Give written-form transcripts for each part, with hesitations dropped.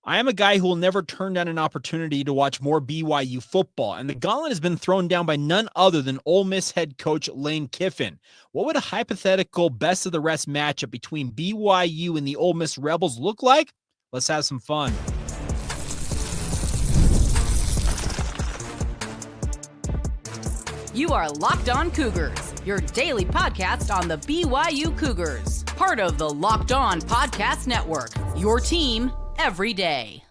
I am a guy who will never turn down an opportunity to watch more BYU football, and the gauntlet has been thrown down by none other than Ole Miss head coach Lane Kiffin. What would a hypothetical best of the rest matchup between BYU and the Ole Miss Rebels look like? Let's have some fun. You are Locked On Cougars, your daily podcast on the BYU Cougars, part of the Locked On Podcast Network, your team every day.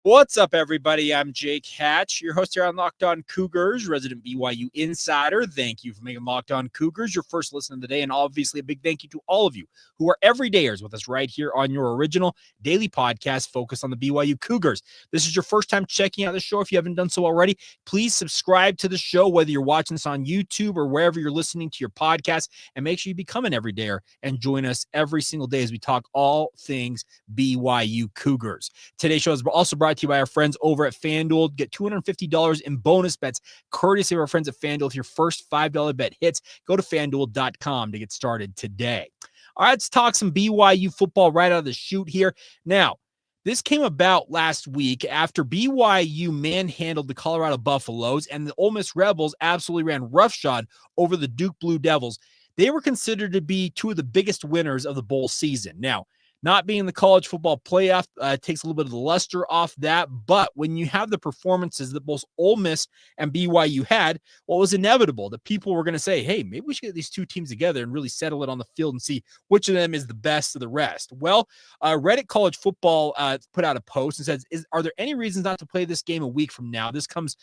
What's up, everybody? I'm Jake Hatch, your host here on Locked On Cougars, resident BYU insider. Thank you for making Locked On Cougars your first listen of the day, and obviously a big thank you to all of you who are everydayers with us right here on your original daily podcast focused on the BYU Cougars. This is your first time checking out the show. If you haven't done so already, please subscribe to the show, whether you're watching this on YouTube or wherever you're listening to your podcast, and make sure you become an everydayer and join us every single day as we talk all things BYU Cougars. Today's show is also brought to you by our friends over at FanDuel. Get $250 in bonus bets courtesy of our friends at FanDuel. If your first $5 bet hits, go to FanDuel.com to get started today. All right, let's talk some BYU football right out of the chute here. Now, this came about last week after BYU manhandled the Colorado Buffaloes and the Ole Miss Rebels absolutely ran roughshod over the Duke Blue Devils. They were considered to be two of the biggest winners of the bowl season. Now, not being the college football playoff takes a little bit of the luster off that, but when you have the performances that both Ole Miss and BYU had, well, it was inevitable that people were going to say, hey, maybe we should get these two teams together and really settle it on the field and see which of them is the best of the rest. Well, Reddit College Football put out a post and says, are there any reasons not to play this game a week from now? This comes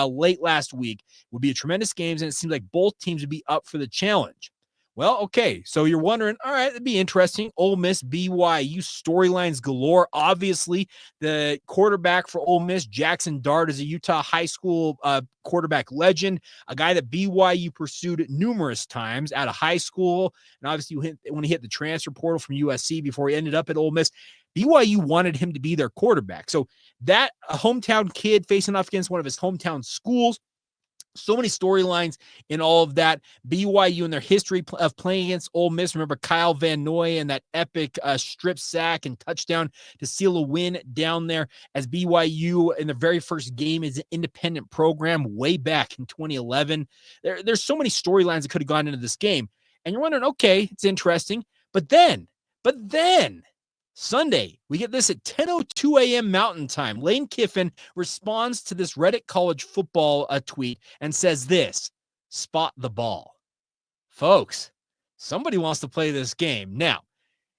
late last week. It would be a tremendous game, and it seems like both teams would be up for the challenge. Well, okay, so you're wondering, all right, it'd be interesting. Ole Miss, BYU, storylines galore. Obviously, the quarterback for Ole Miss, Jackson Dart, is a Utah high school quarterback legend, a guy that BYU pursued numerous times out of high school. And obviously, when he hit the transfer portal from USC before he ended up at Ole Miss, BYU wanted him to be their quarterback. So that a hometown kid facing off against one of his hometown schools, so many storylines in all of that. BYU and their history of playing against Ole Miss. Remember Kyle Van Noy and that epic strip sack and touchdown to seal a win down there as BYU in the very first game as an independent program way back in 2011. There's so many storylines that could have gone into this game. And you're wondering, okay, it's interesting. But then, Sunday, we get this at 10:02 a.m. Mountain Time. Lane Kiffin responds to this Reddit College Football tweet and says this: spot the ball. Folks, somebody wants to play this game. Now,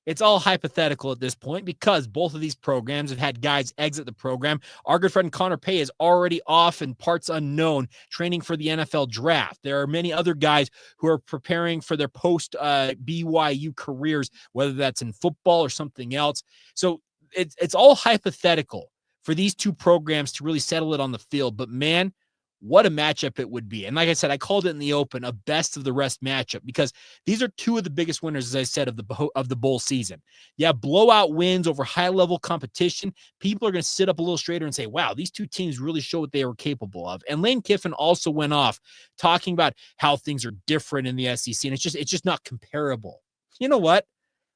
it's all hypothetical at this point because both of these programs have had guys exit the program. Our good friend Connor Pay is already off in parts unknown, training for the NFL draft. There are many other guys who are preparing for their post-BYU careers, whether that's in football or something else. So it's all hypothetical for these two programs to really settle it on the field. But, man, what a matchup it would be. And like I said, I called it in the open a best of the rest matchup because these are two of the biggest winners, as I said, of the bowl season. Yeah, blowout wins over high-level competition. People are going to sit up a little straighter and say, wow, these two teams really show what they were capable of. And Lane Kiffin also went off talking about how things are different in the SEC, and it's just not comparable. You know what?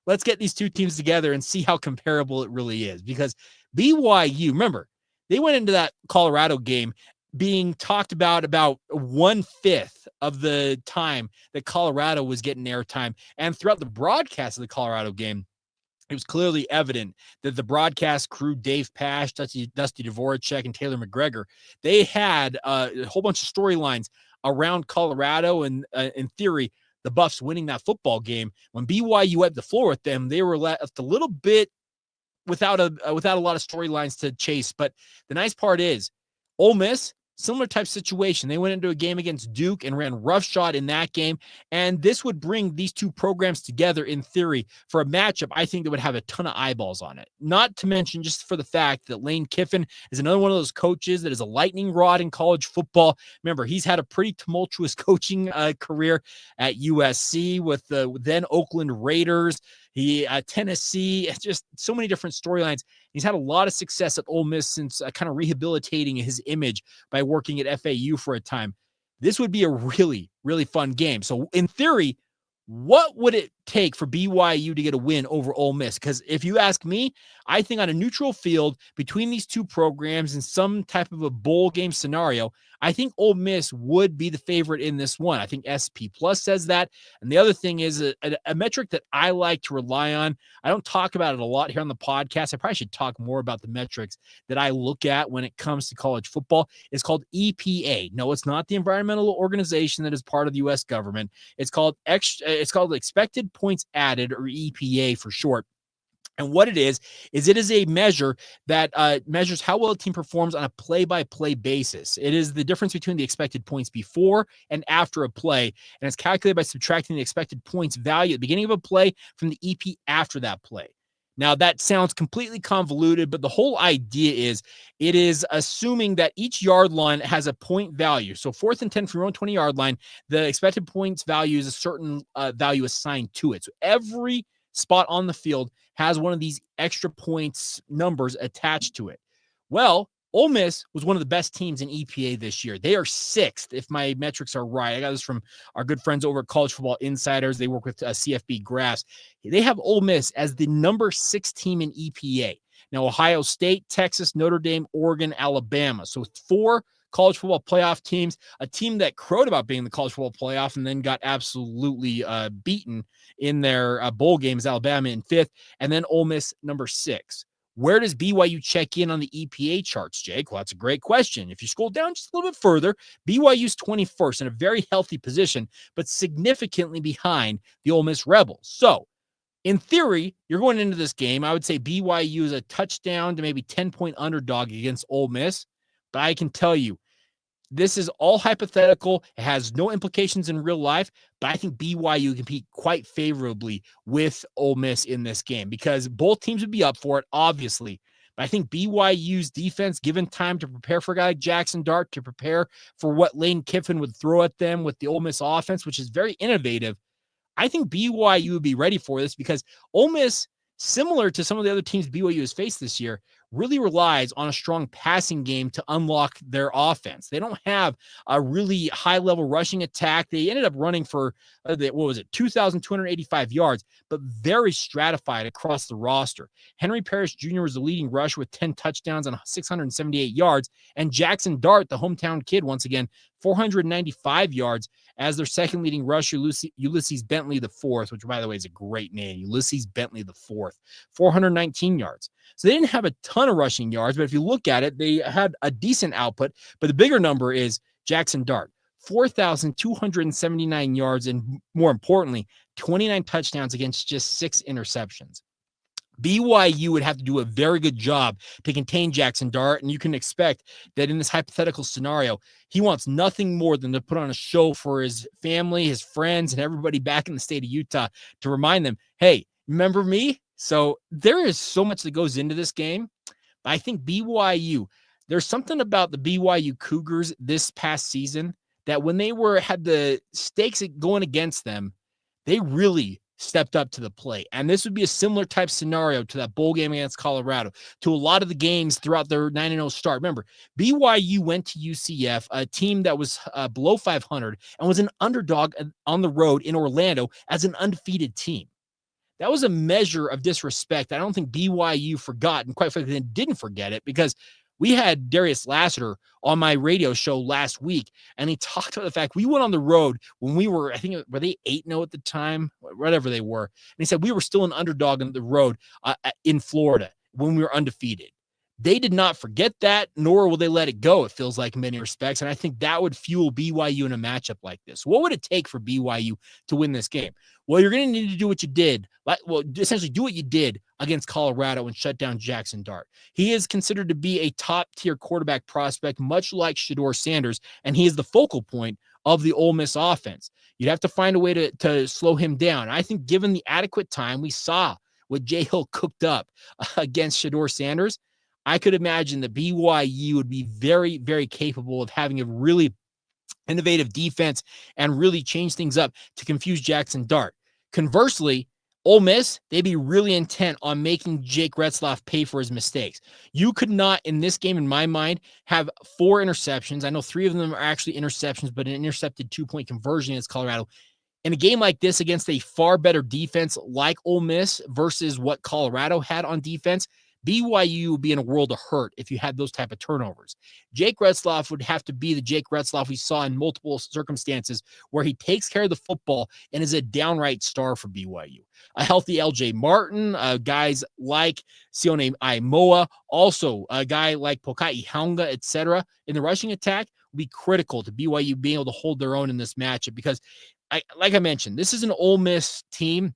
Let's get these two teams together and see how comparable it really is, because BYU, remember, they went into that Colorado game being talked about 1/5 of the time that Colorado was getting airtime. And throughout the broadcast of the Colorado game, it was clearly evident that the broadcast crew, Dave Pasch, Dusty Dvorak, and Taylor McGregor, they had a whole bunch of storylines around Colorado. And in theory, the Buffs winning that football game. When BYU had the floor with them, they were left a little bit without a lot of storylines to chase. But the nice part is, Ole Miss, similar type situation. They went into a game against Duke and ran roughshod in that game. And this would bring these two programs together in theory for a matchup I think that would have a ton of eyeballs on it. Not to mention just for the fact that Lane Kiffin is another one of those coaches that is a lightning rod in college football. Remember, he's had a pretty tumultuous coaching career at USC with the then Oakland Raiders. Tennessee, just so many different storylines. He's had a lot of success at Ole Miss since kind of rehabilitating his image by working at FAU for a time. This would be a really, really fun game. So in theory, What would it take for BYU to get a win over Ole Miss? Because if you ask me, I think on a neutral field between these two programs in some type of a bowl game scenario, I think Ole Miss would be the favorite in this one. I think SP Plus says that. And the other thing is a metric that I like to rely on. I don't talk about it a lot here on the podcast. I probably should talk more about the metrics that I look at when it comes to college football. It's called EPA. No, it's not the environmental organization that is part of the U.S. government. It's called expected points added, or EPA for short. And what it is it is a measure that measures how well a team performs on a play-by-play basis. It is the difference between the expected points before and after a play, and it's calculated by subtracting the expected points value at the beginning of a play from the EP after that play. Now, that sounds completely convoluted, but the whole idea is it is assuming that each yard line has a point value. So 4th and 10 from your own 20-yard line, the expected points value is a certain value assigned to it. So every spot on the field has one of these extra points numbers attached to it. Well, Ole Miss was one of the best teams in EPA this year. They are 6th, if my metrics are right. I got this from our good friends over at College Football Insiders. They work with CFB Graphs. They have Ole Miss as the number 6 team in EPA. Now, Ohio State, Texas, Notre Dame, Oregon, Alabama. So 4 college football playoff teams, a team that crowed about being the college football playoff and then got absolutely beaten in their bowl games, Alabama in 5th, and then Ole Miss number 6. Where does BYU check in on the EPA charts, Jake? Well, that's a great question. If you scroll down just a little bit further, BYU's 21st in a very healthy position, but significantly behind the Ole Miss Rebels. So, in theory, you're going into this game, I would say BYU is a touchdown to maybe 10-point underdog against Ole Miss, but I can tell you, this is all hypothetical. It has no implications in real life, but I think BYU compete quite favorably with Ole Miss in this game because both teams would be up for it, obviously. But I think BYU's defense, given time to prepare for a guy like Jackson Dart, to prepare for what Lane Kiffin would throw at them with the Ole Miss offense, which is very innovative, I think BYU would be ready for this because Ole Miss, similar to some of the other teams BYU has faced this year, really relies on a strong passing game to unlock their offense. They don't have a really high-level rushing attack. They ended up running for, 2,285 yards, but very stratified across the roster. Henry Parrish Jr. was the leading rusher with 10 touchdowns and 678 yards, and Jackson Dart, the hometown kid, once again, 495 yards as their second leading rusher, Ulysses Bentley IV, which, by the way, is a great name. Ulysses Bentley IV, 419 yards. So they didn't have a ton of rushing yards, but if you look at it, they had a decent output. But the bigger number is Jackson Dart, 4,279 yards, and more importantly, 29 touchdowns against just 6 interceptions. BYU would have to do a very good job to contain Jackson Dart, and you can expect that in this hypothetical scenario, he wants nothing more than to put on a show for his family, his friends, and everybody back in the state of Utah to remind them, hey, remember me? So there is so much that goes into this game. But I think BYU, there's something about the BYU Cougars this past season that when they had the stakes going against them, they really stepped up to the plate. And this would be a similar type scenario to that bowl game against Colorado, to a lot of the games throughout their 9-0 start. Remember, BYU went to UCF, a team that was below 500 and was an underdog on the road in Orlando as an undefeated team. That was a measure of disrespect. I don't think BYU forgot, and quite frankly, they didn't forget it, because we had Darius Lassiter on my radio show last week, and he talked about the fact we went on the road when we were, I think, were they 8-0 at the time? Whatever they were. And he said we were still an underdog on the road in Florida when we were undefeated. They did not forget that, nor will they let it go, it feels like, in many respects. And I think that would fuel BYU in a matchup like this. What would it take for BYU to win this game? Well, you're going to need to do what you did. Essentially do what you did against Colorado and shut down Jackson Dart. He is considered to be a top-tier quarterback prospect, much like Shedeur Sanders, and he is the focal point of the Ole Miss offense. You'd have to find a way to slow him down. I think given the adequate time, we saw what Jay Hill cooked up against Shedeur Sanders. I could imagine that BYU would be very, very capable of having a really innovative defense and really change things up to confuse Jackson Dart. Conversely, Ole Miss, they'd be really intent on making Jake Retzlaff pay for his mistakes. You could not, in this game, in my mind, have 4 interceptions. I know 3 of them are actually interceptions, but an intercepted 2-point conversion against Colorado. In a game like this against a far better defense like Ole Miss versus what Colorado had on defense, BYU would be in a world of hurt if you had those type of turnovers. Jake Retzlaff would have to be the Jake Retzlaff we saw in multiple circumstances where he takes care of the football and is a downright star for BYU. A healthy LJ Martin, guys like Sione Aimoa, also a guy like Pokai Haunga, etc. in the rushing attack would be critical to BYU being able to hold their own in this matchup because like I mentioned, this is an Ole Miss team.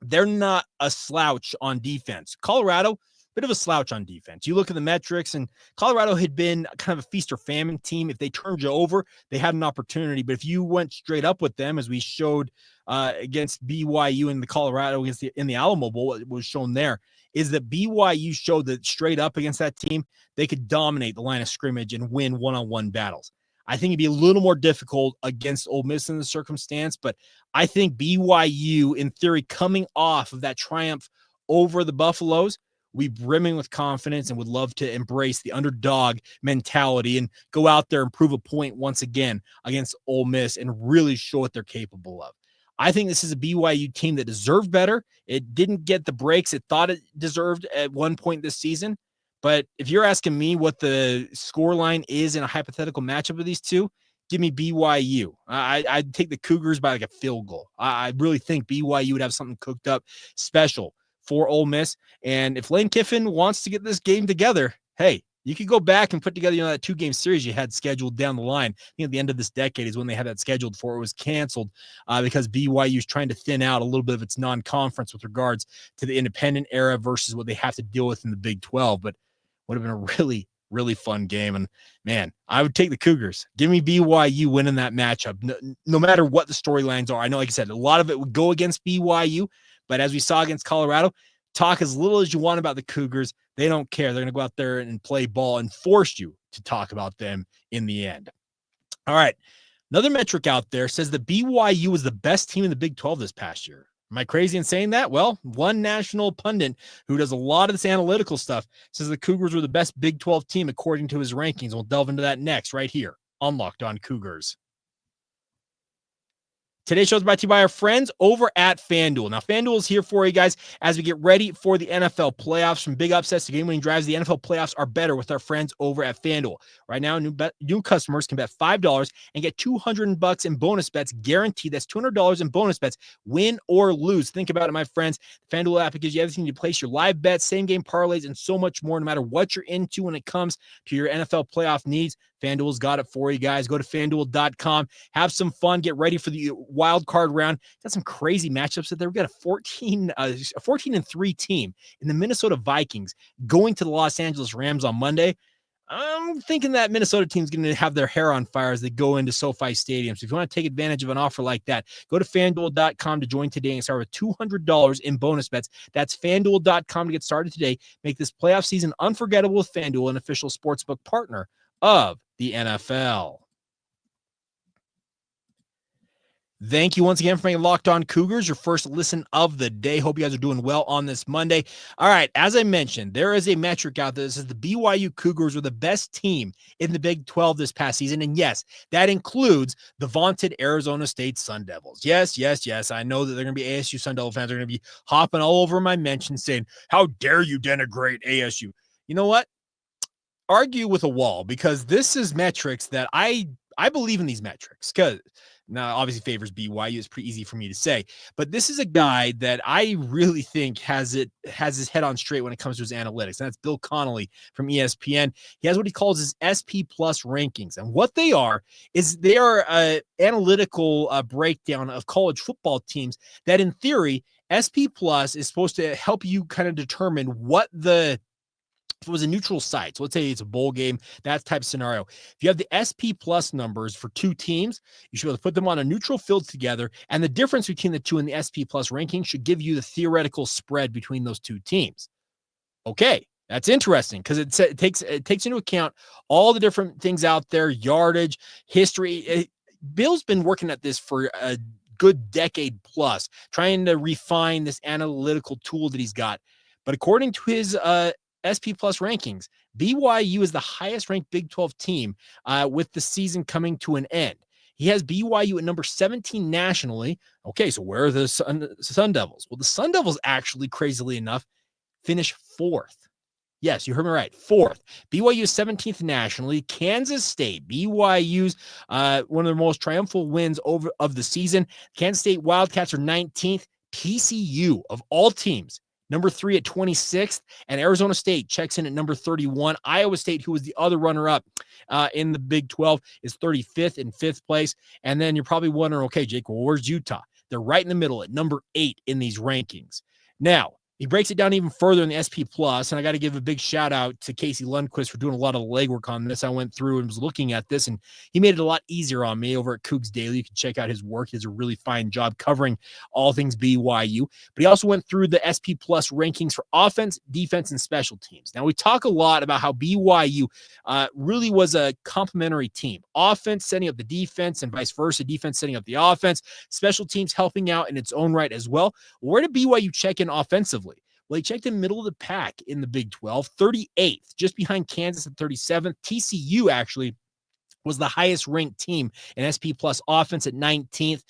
They're not a slouch on defense. Colorado, bit of a slouch on defense. You look at the metrics, and Colorado had been kind of a feast or famine team. If they turned you over, they had an opportunity. But if you went straight up with them, as we showed against BYU in the Colorado in the Alamo Bowl, it was shown there, is that BYU showed that straight up against that team, they could dominate the line of scrimmage and win one-on-one battles. I think it'd be a little more difficult against Ole Miss in the circumstance, but I think BYU, in theory, coming off of that triumph over the Buffaloes, we brimming with confidence and would love to embrace the underdog mentality and go out there and prove a point once again against Ole Miss and really show what they're capable of. I think this is a BYU team that deserved better. It didn't get the breaks it thought it deserved at one point this season. But if you're asking me what the scoreline is in a hypothetical matchup of these two, give me BYU. I'd take the Cougars by like a field goal. I really think BYU would have something cooked up special for Ole Miss. And if Lane Kiffin wants to get this game together, hey, you could go back and put together that 2-game series you had scheduled down the line. I think at the end of this decade is when they had that scheduled for. It was canceled because BYU is trying to thin out a little bit of its non-conference with regards to the independent era versus what they have to deal with in the Big 12. But would have been a really, really fun game. And man, I would take the Cougars. Give me BYU winning that matchup. No matter what the storylines are. I know, like I said, a lot of it would go against BYU, but as we saw against Colorado, talk as little as you want about the Cougars. They don't care. They're going to go out there and play ball and force you to talk about them in the end. All right. Another metric out there says that BYU was the best team in the Big 12 this past year. Am I crazy in saying that? Well, one national pundit who does a lot of this analytical stuff says the Cougars were the best Big 12 team according to his rankings. We'll delve into that next right here on Locked On Cougars. Today's show is brought to you by our friends over at FanDuel. Now, FanDuel is here for you guys as we get ready for the NFL playoffs. From big upsets to game-winning drives, the NFL playoffs are better with our friends over at FanDuel. Right now, new customers can bet $5 and get $200 in bonus bets guaranteed. That's $200 in bonus bets, win or lose. Think about it, my friends. The FanDuel app gives you everything to place your live bets, same-game parlays, and so much more, no matter what you're into when it comes to your NFL playoff needs. FanDuel's got it for you guys. Go to FanDuel.com. Have some fun. Get ready for the wild card round. Got some crazy matchups that there. We've got a 14-3 team in the Minnesota Vikings going to the Los Angeles Rams on Monday. I'm thinking that Minnesota team's going to have their hair on fire as they go into SoFi Stadium. So if you want to take advantage of an offer like that, go to FanDuel.com to join today and start with $200 in bonus bets. That's FanDuel.com to get started today. Make this playoff season unforgettable with FanDuel, an official sportsbook partner of the NFL. Thank you once again for making Locked On Cougars your first listen of the day. Hope you guys are doing well on this Monday. All right, as I mentioned, there is a metric out there that says the BYU Cougars were the best team in the Big 12 this past season. And yes, that includes the vaunted Arizona State Sun Devils. Yes. I know that they're going to be ASU Sun Devil fans. They're going to be hopping all over my mention saying, how dare you denigrate ASU? You know what? Argue with a wall, because this is metrics that I believe in these metrics, because now obviously favors BYU. It's pretty easy for me to say, but this is a guy that I really think has his head on straight when it comes to his analytics. And that's Bill Connelly from ESPN. He has what he calls his SP plus rankings. And what they are is they are an analytical breakdown of college football teams that in theory, SP plus is supposed to help you kind of determine what if it was a neutral site, so let's say it's a bowl game, that type of scenario. If you have the SP plus numbers for two teams, you should be able to put them on a neutral field together, and the difference between the two in the SP plus ranking should give you the theoretical spread between those two teams. Okay, that's interesting because it takes into account all the different things out there, yardage, history. Bill's been working at this for a good decade plus, trying to refine this analytical tool that he's got. But according to his SP plus rankings, BYU is the highest ranked Big 12 team with the season coming to an end. He has BYU at number 17 nationally. Okay, so where are the Sun Devils? Well, the Sun Devils actually, crazily enough, finish fourth. Yes, you heard me right. Fourth. BYU is 17th nationally. Kansas State, BYU's one of their most triumphal wins of the season. Kansas State Wildcats are 19th. TCU, of all teams, number 3 at 26th. And Arizona State checks in at number 31. Iowa State, who was the other runner-up in the Big 12, is 35th in 5th place. And then you're probably wondering, okay, Jake, well, where's Utah? They're right in the middle at number 8 in these rankings. Now, he breaks it down even further in the SP Plus, and I got to give a big shout out to Casey Lundquist for doing a lot of the legwork on this. I went through and was looking at this, and he made it a lot easier on me over at Cougs Daily. You can check out his work. He does a really fine job covering all things BYU. But he also went through the SP Plus rankings for offense, defense, and special teams. Now, we talk a lot about how BYU really was a complementary team. Offense setting up the defense and vice versa, defense setting up the offense, special teams helping out in its own right as well. Where did BYU check in offensively? Well, he checked in middle of the pack in the Big 12, 38th, just behind Kansas at 37th. TCU actually was the highest ranked team in SP Plus offense at 19th.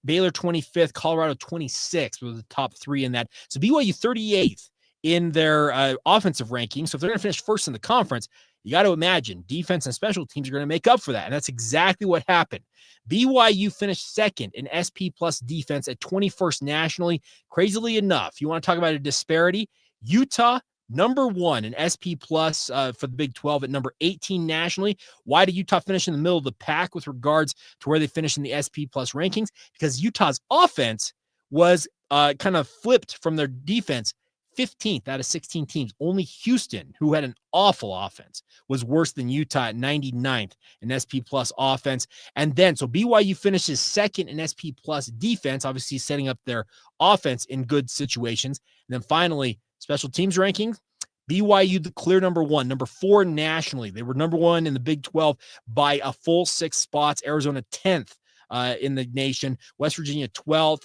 Baylor 25th, Colorado 26th were the top 3 in that. So BYU 38th in their offensive ranking. So if they're going to finish first in the conference, you got to imagine defense and special teams are going to make up for that. And that's exactly what happened. BYU finished second in SP Plus defense at 21st nationally. Crazily enough, you want to talk about a disparity? Utah, number 1 in SP Plus for the Big 12 at number 18 nationally. Why did Utah finish in the middle of the pack with regards to where they finished in the SP Plus rankings? Because Utah's offense was kind of flipped from their defense. 15th out of 16 teams. Only Houston, who had an awful offense, was worse than Utah at 99th in SP Plus offense. And then, so BYU finishes second in SP Plus defense, obviously setting up their offense in good situations. And then finally, special teams rankings. BYU, the clear number 1, number 4 nationally. They were number 1 in the Big 12 by a full 6 spots. Arizona 10th in the nation. West Virginia 12th.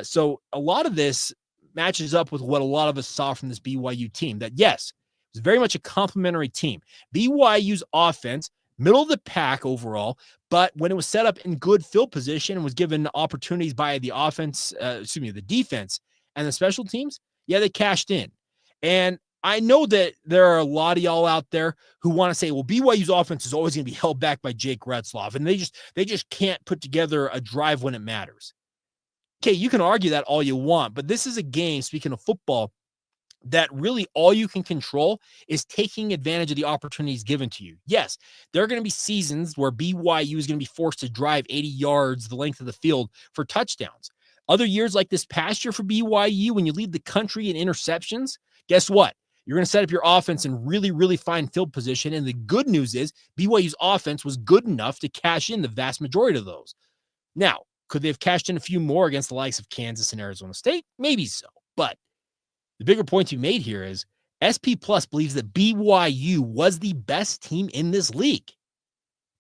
So a lot of this matches up with what a lot of us saw from this BYU team, that yes, it's very much a complementary team. BYU's offense, middle of the pack overall, but when it was set up in good field position and was given opportunities by the the defense and the special teams, yeah, they cashed in. And I know that there are a lot of y'all out there who want to say, well, BYU's offense is always going to be held back by Jake Retzloff, and they just can't put together a drive when it matters. Okay, you can argue that all you want, but this is a game, speaking of football, that really all you can control is taking advantage of the opportunities given to you. Yes, there are going to be seasons where BYU is going to be forced to drive 80 yards the length of the field for touchdowns. Other years like this past year for BYU, when you lead the country in interceptions, guess what? You're going to set up your offense in really, really fine field position. And the good news is BYU's offense was good enough to cash in the vast majority of those. Now, could they have cashed in a few more against the likes of Kansas and Arizona State? Maybe so. But the bigger point to be made here is SP Plus believes that BYU was the best team in this league.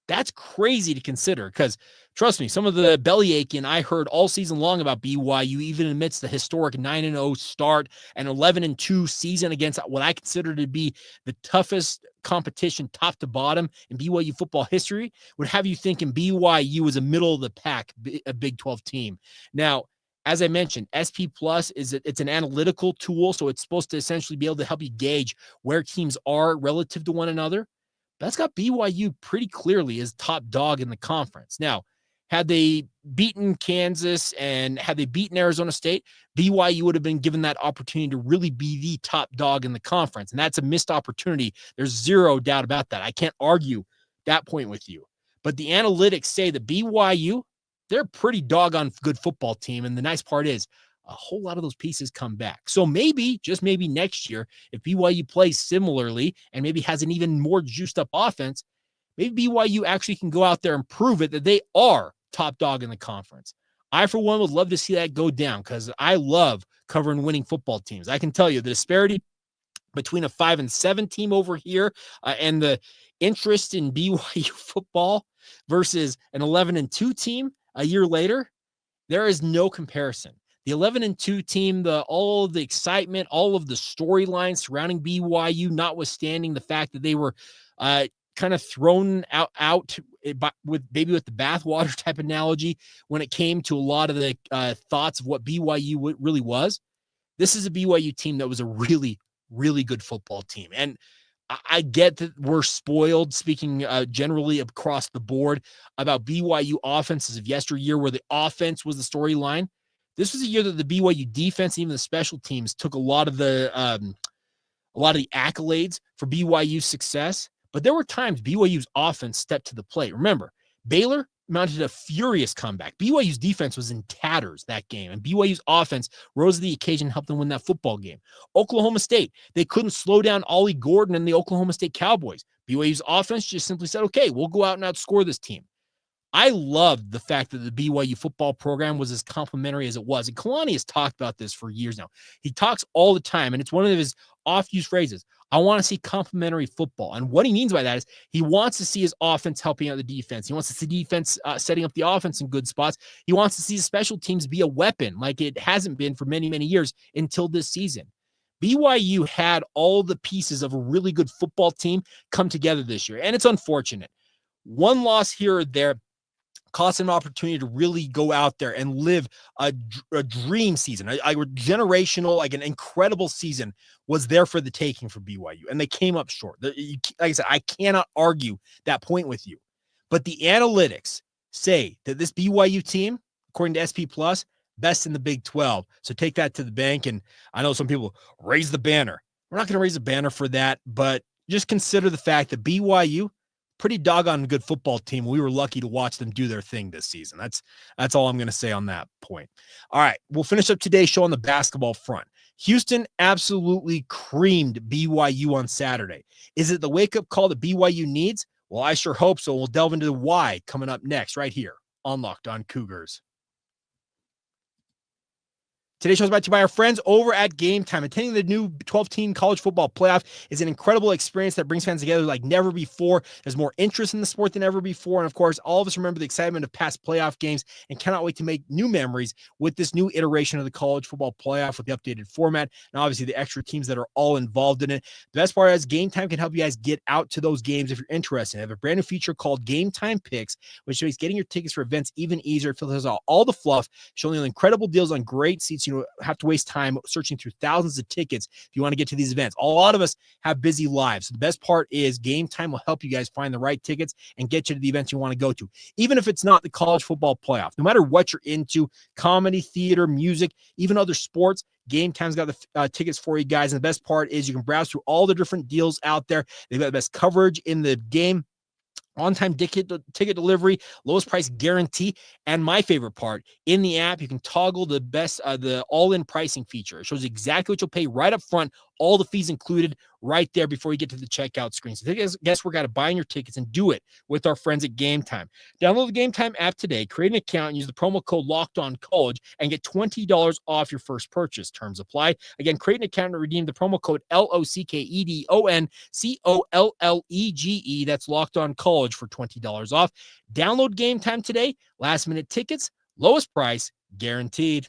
That's crazy to consider because, trust me, some of the belly aching I heard all season long about BYU, even amidst the historic 9-0 start and 11-2 season against what I consider to be the toughest competition top to bottom in BYU football history, would have you thinking BYU was a middle of the pack, a Big 12 team. Now, as I mentioned, SP Plus it's an analytical tool, so it's supposed to essentially be able to help you gauge where teams are relative to one another. That's got BYU pretty clearly as top dog in the conference. Now, had they beaten Kansas and had they beaten Arizona State, BYU would have been given that opportunity to really be the top dog in the conference. And that's a missed opportunity. There's zero doubt about that. I can't argue that point with you. But the analytics say that BYU, they're a pretty doggone good football team. And the nice part is a whole lot of those pieces come back. So maybe, just maybe next year, if BYU plays similarly and maybe has an even more juiced up offense, maybe BYU actually can go out there and prove it that they are top dog in the conference. I, for one, would love to see that go down because I love covering winning football teams. I can tell you the disparity between a 5-7 team over here and the interest in BYU football versus an 11-2 team a year later, there is no comparison. The 11-2 team, all of the excitement, all of the storylines surrounding BYU, notwithstanding the fact that they were kind of thrown out with maybe with the bathwater type analogy when it came to a lot of the thoughts of what BYU really was. This is a BYU team that was a really, really good football team. And I get that we're spoiled, speaking generally across the board, about BYU offenses of yesteryear, where the offense was the storyline. This was a year that the BYU defense and even the special teams took a lot of the accolades for BYU's success. But there were times BYU's offense stepped to the plate. Remember, Baylor mounted a furious comeback. BYU's defense was in tatters that game, and BYU's offense rose to the occasion and helped them win that football game. Oklahoma State, they couldn't slow down Ollie Gordon and the Oklahoma State Cowboys. BYU's offense just simply said, okay, we'll go out and outscore this team. I loved the fact that the BYU football program was as complimentary as it was. And Kalani has talked about this for years now. He talks all the time, and it's one of his oft-used phrases. I want to see complimentary football. And what he means by that is he wants to see his offense helping out the defense. He wants to see defense setting up the offense in good spots. He wants to see the special teams be a weapon like it hasn't been for many, many years until this season. BYU had all the pieces of a really good football team come together this year, and it's unfortunate. One loss here or there cost them an opportunity to really go out there and live a dream season, a generational, like an incredible season was there for the taking for BYU, and they came up short. Like I said, I cannot argue that point with you, but the analytics say that this BYU team, according to SP Plus, best in the Big 12. So take that to the bank, and I know some people raise the banner. We're not going to raise a banner for that, but just consider the fact that BYU, pretty doggone good football team. We were lucky to watch them do their thing this season. That's all I'm going to say on that point. All right, we'll finish up today's show on the basketball front. Houston absolutely creamed BYU on Saturday. Is it the wake-up call that BYU needs? Well, I sure hope so. We'll delve into the why coming up next right here on Locked On Cougars. Today's show is brought to you by our friends over at Game Time. Attending the new 12-team college football playoff is an incredible experience that brings fans together like never before. There's more interest in the sport than ever before. And of course, all of us remember the excitement of past playoff games and cannot wait to make new memories with this new iteration of the college football playoff with the updated format and obviously the extra teams that are all involved in it. The best part is Game Time can help you guys get out to those games if you're interested. They have a brand new feature called Game Time Picks, which makes getting your tickets for events even easier. It filters out all the fluff, showing you incredible deals on great seats. You know, have to waste time searching through thousands of tickets if you want to get to these events. A lot of us have busy lives. So the best part is Game Time will help you guys find the right tickets and get you to the events you want to go to, even if it's not the college football playoff. No matter what you're into, comedy, theater, music, even other sports, Game Time's got the tickets for you guys. And the best part is you can browse through all the different deals out there. They've got the best coverage in the game, on-time ticket delivery, lowest price guarantee, and my favorite part, in the app, you can toggle the best, the all-in pricing feature. It shows exactly what you'll pay right up front, all the fees included right there before you get to the checkout screen. So guess we're got to buy your tickets and do it with our friends at Game Time. Download the Game Time app today, create an account, and use the promo code LOCKEDONCollege and get $20 off your first purchase. Terms apply. Again, create an account and redeem the promo code LOCKEDONCOLLEGE. That's Locked On College for $20 off. Download Game Time today. Last minute tickets, lowest price guaranteed.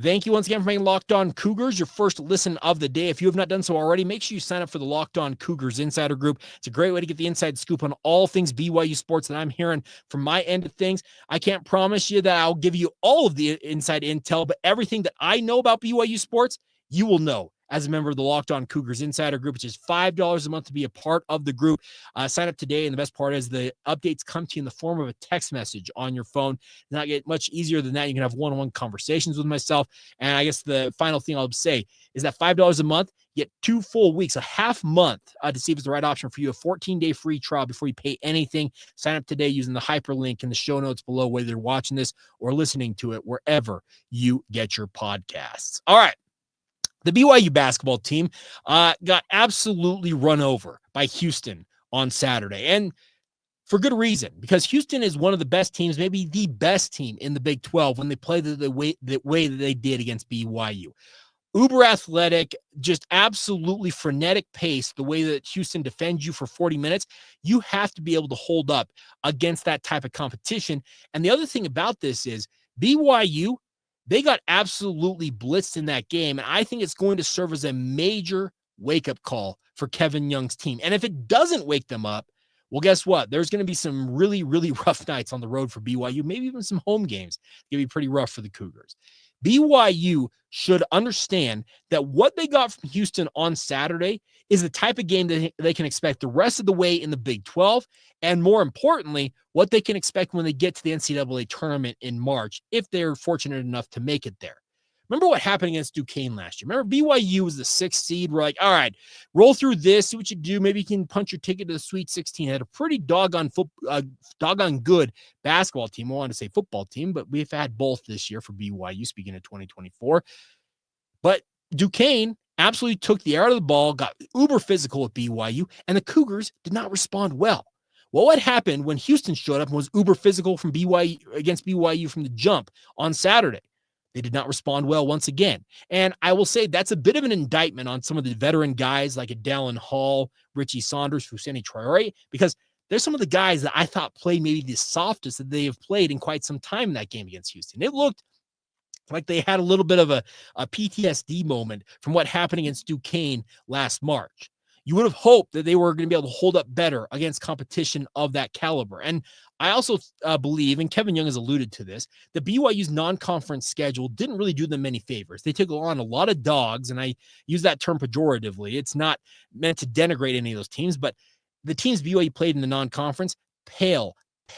Thank you once again for making Locked On Cougars your first listen of the day. If you have not done so already, make sure you sign up for the Locked On Cougars Insider Group. It's a great way to get the inside scoop on all things BYU sports that I'm hearing from my end of things. I can't promise you that I'll give you all of the inside intel, but everything that I know about BYU sports, you will know as a member of the Locked On Cougars Insider Group, which is $5 a month to be a part of the group. Sign up today, and the best part is the updates come to you in the form of a text message on your phone. Not get much easier than that. You can have one-on-one conversations with myself. And I guess the final thing I'll say is that $5 a month, you get 2 full weeks, a half month to see if it's the right option for you, a 14-day free trial before you pay anything. Sign up today using the hyperlink in the show notes below, whether you're watching this or listening to it, wherever you get your podcasts. All right. The BYU basketball team got absolutely run over by Houston on Saturday, and for good reason, because Houston is one of the best teams, maybe the best team in the Big 12 when they play the way that they did against BYU. Uber athletic, just absolutely frenetic pace, the way that Houston defends you for 40 minutes, you have to be able to hold up against that type of competition. And the other thing about this is BYU, they got absolutely blitzed in that game, and I think it's going to serve as a major, wake-up call for Kevin Young's team. And if it doesn't wake them up, well, guess what? There's going to be some really, really rough nights on the road for BYU, maybe even some home games. It's going to be pretty rough for the Cougars. BYU should understand that what they got from Houston on Saturday is the type of game that they can expect the rest of the way in the Big 12, and more importantly, what they can expect when they get to the NCAA tournament in March, if they're fortunate enough to make it there. Remember what happened against Duquesne last year? Remember BYU was the 6th seed. We're like, all right, roll through this, see what you do. Maybe you can punch your ticket to the Sweet 16. Had a pretty doggone good basketball team. I wanted to say football team, but we've had both this year for BYU, speaking of 2024. But Duquesne absolutely took the air out of the ball, got uber physical with BYU, and the Cougars did not respond well. Well, what happened when Houston showed up and was uber physical from BYU against BYU from the jump on Saturday? They did not respond well once again. And I will say that's a bit of an indictment on some of the veteran guys like Dallin Hall, Richie Saunders, Fousseyni Traore, because there's some of the guys that I thought played maybe the softest that they have played in quite some time in that game against Houston. It looked like they had a little bit of a PTSD moment from what happened against Duquesne last March. You would have hoped that they were going to be able to hold up better against competition of that caliber. And I also believe, and Kevin Young has alluded to this, that BYU's non-conference schedule didn't really do them many favors. They took on a lot of dogs, and I use that term pejoratively. It's not meant to denigrate any of those teams, but the teams BYU played in the non-conference pale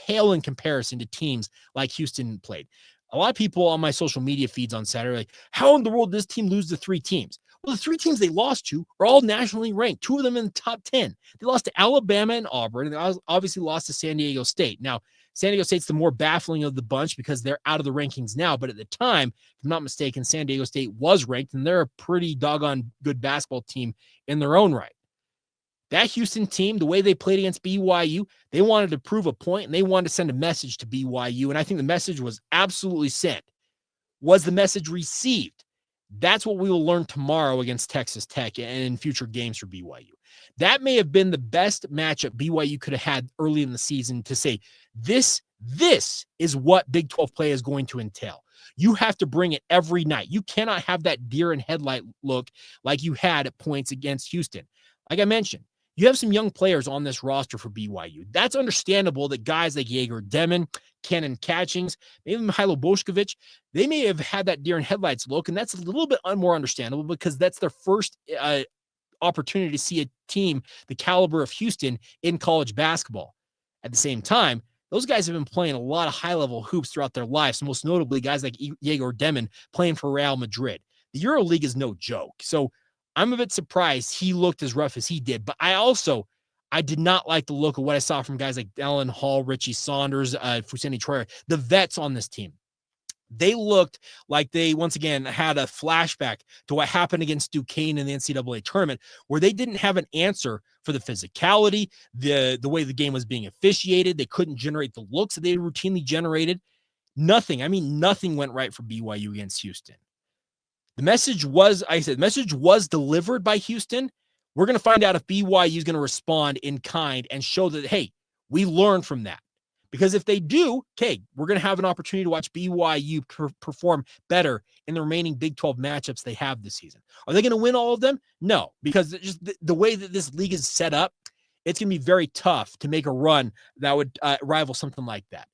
in comparison to teams like Houston played. A lot of people on my social media feeds on Saturday, like, how in the world did this team lose to 3 teams? Well, the 3 teams they lost to are all nationally ranked, 2 of them in the top 10. They lost to Alabama and Auburn, and they obviously lost to San Diego State. Now, San Diego State's the more baffling of the bunch because they're out of the rankings now, but at the time, if I'm not mistaken, San Diego State was ranked, and they're a pretty doggone good basketball team in their own right. That Houston team, the way they played against BYU, they wanted to prove a point, and they wanted to send a message to BYU, and I think the message was absolutely sent. Was the message received? That's what we will learn tomorrow against Texas Tech and in future games for BYU. That may have been the best matchup BYU could have had early in the season to say, this is what Big 12 play is going to entail. You have to bring it every night. You cannot have that deer in headlight look like you had at points against Houston. Like I mentioned, you have some young players on this roster for BYU. That's understandable that guys like Jaeger Demon, Cannon Catchings, maybe Mihajlo Bošković, they may have had that deer in headlights look, and that's a little bit more understandable because that's their first opportunity to see a team the caliber of Houston in college basketball. At the same time, those guys have been playing a lot of high-level hoops throughout their lives, most notably guys like Jaeger Demon playing for Real Madrid. The EuroLeague is no joke. So I'm a bit surprised he looked as rough as he did, but I did not like the look of what I saw from guys like Dallin Hall, Richie Saunders, Fousseyni Traore, the vets on this team. They looked like they, once again, had a flashback to what happened against Duquesne in the NCAA tournament, where they didn't have an answer for the physicality, the way the game was being officiated. They couldn't generate the looks that they routinely generated. Nothing went right for BYU against Houston. The message was delivered by Houston. We're going to find out if BYU is going to respond in kind and show that, hey, we learned from that. Because if they do, okay, we're going to have an opportunity to watch BYU perform better in the remaining Big 12 matchups they have this season. Are they going to win all of them? No, because just the way that this league is set up, it's going to be very tough to make a run that would rival something like that.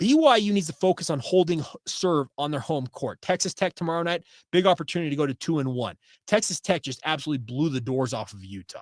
BYU needs to focus on holding serve on their home court. Texas Tech tomorrow night, big opportunity to go to 2-1. Texas Tech just absolutely blew the doors off of Utah.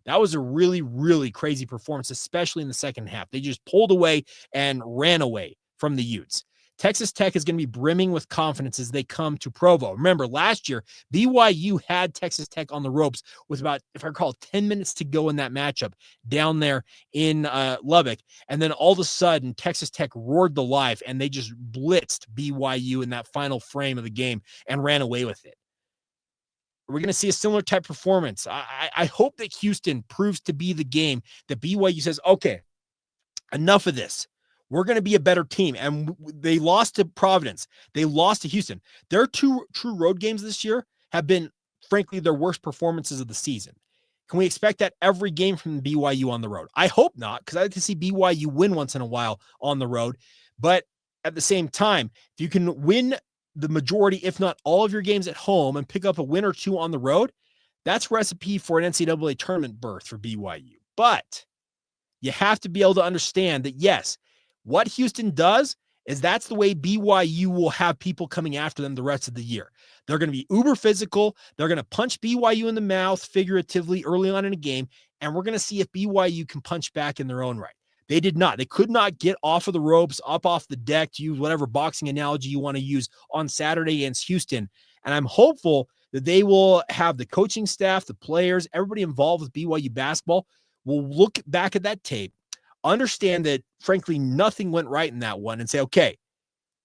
That was a really, really crazy performance, especially in the second half. They just pulled away and ran away from the Utes. Texas Tech is going to be brimming with confidence as they come to Provo. Remember, last year, BYU had Texas Tech on the ropes with about, if I recall, 10 minutes to go in that matchup down there in Lubbock. And then all of a sudden, Texas Tech roared to life, and they just blitzed BYU in that final frame of the game and ran away with it. We're going to see a similar type performance. I hope that Houston proves to be the game that BYU says, okay, enough of this. We're going to be a better team. And they lost to Providence. They lost to Houston. Their 2 true road games this year have been, frankly, their worst performances of the season. Can we expect that every game from BYU on the road? I hope not, because I like to see BYU win once in a while on the road. But at the same time, if you can win the majority, if not all of your games at home and pick up a win or 2 on the road, That's recipe for an NCAA tournament berth for BYU. But you have to be able to understand that, yes, what Houston does is that's the way BYU will have people coming after them the rest of the year. They're going to be uber physical. They're going to punch BYU in the mouth figuratively early on in a game, and we're going to see if BYU can punch back in their own right. They did not. They could not get off of the ropes, up off the deck, to use whatever boxing analogy you want to use, on Saturday against Houston. And I'm hopeful that they will have the coaching staff, the players, everybody involved with BYU basketball will look back at that tape, understand that, frankly, nothing went right in that one, and say, okay,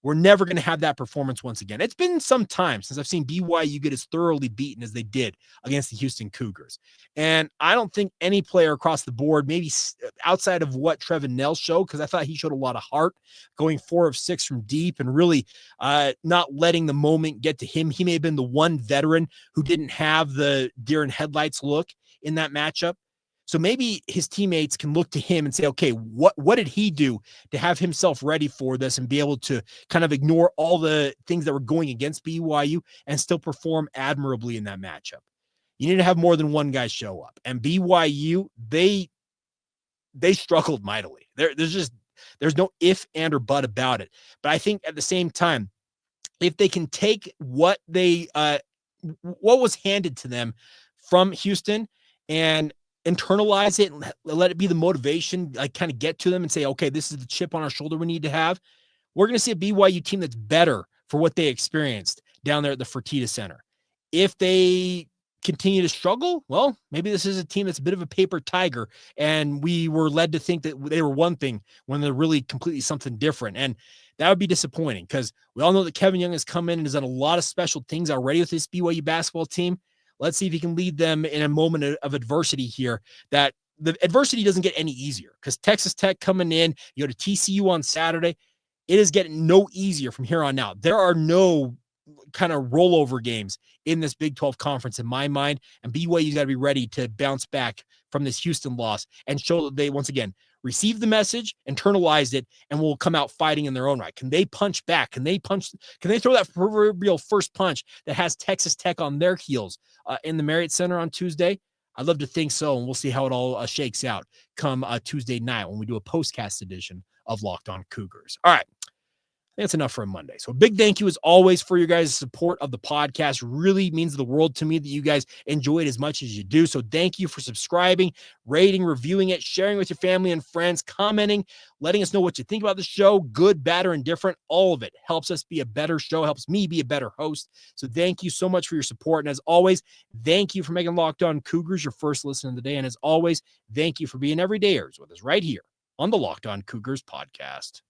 we're never going to have that performance once again. It's been some time since I've seen BYU get as thoroughly beaten as they did against the Houston Cougars. And I don't think any player across the board, maybe outside of what Trevin Knell showed, because I thought he showed a lot of heart going 4 of 6 from deep and really not letting the moment get to him. He may have been the one veteran who didn't have the deer in headlights look in that matchup. So maybe his teammates can look to him and say, okay, what did he do to have himself ready for this and be able to kind of ignore all the things that were going against BYU and still perform admirably in that matchup? You need to have more than one guy show up. And BYU, they struggled mightily. There's no if, and, or but about it. But I think at the same time, if they can take what was handed to them from Houston and internalize it and let it be the motivation, like kind of get to them and say, okay, this is the chip on our shoulder we need to have, we're going to see a BYU team that's better for what they experienced down there at the Fertitta Center. If they continue to struggle, well, maybe this is a team that's a bit of a paper tiger, and we were led to think that they were one thing when they're really completely something different. And that would be disappointing, because we all know that Kevin Young has come in and has done a lot of special things already with this BYU basketball team. Let's see if he can lead them in a moment of adversity here, that the adversity doesn't get any easier, because Texas Tech coming in, you go to TCU on Saturday, it is getting no easier from here on out. There are no kind of rollover games in this Big 12 conference in my mind, and BYU's got to be ready to bounce back from this Houston loss and show that they, once again, received the message, internalized it, and will come out fighting in their own right. Can they punch back? Can they throw that proverbial first punch that has Texas Tech on their heels in the Marriott Center on Tuesday? I'd love to think so, and we'll see how it all shakes out come Tuesday night when we do a postcast edition of Locked On Cougars. All right. That's enough for a Monday. So a big thank you as always for your guys' support of the podcast. Really means the world to me that you guys enjoy it as much as you do. So thank you for subscribing, rating, reviewing it, sharing with your family and friends, commenting, letting us know what you think about the show, good, bad, or indifferent. All of it helps us be a better show, helps me be a better host. So thank you so much for your support. And as always, thank you for making Locked On Cougars your first listen of the day. And as always, thank you for being everydayers with us right here on the Locked On Cougars podcast.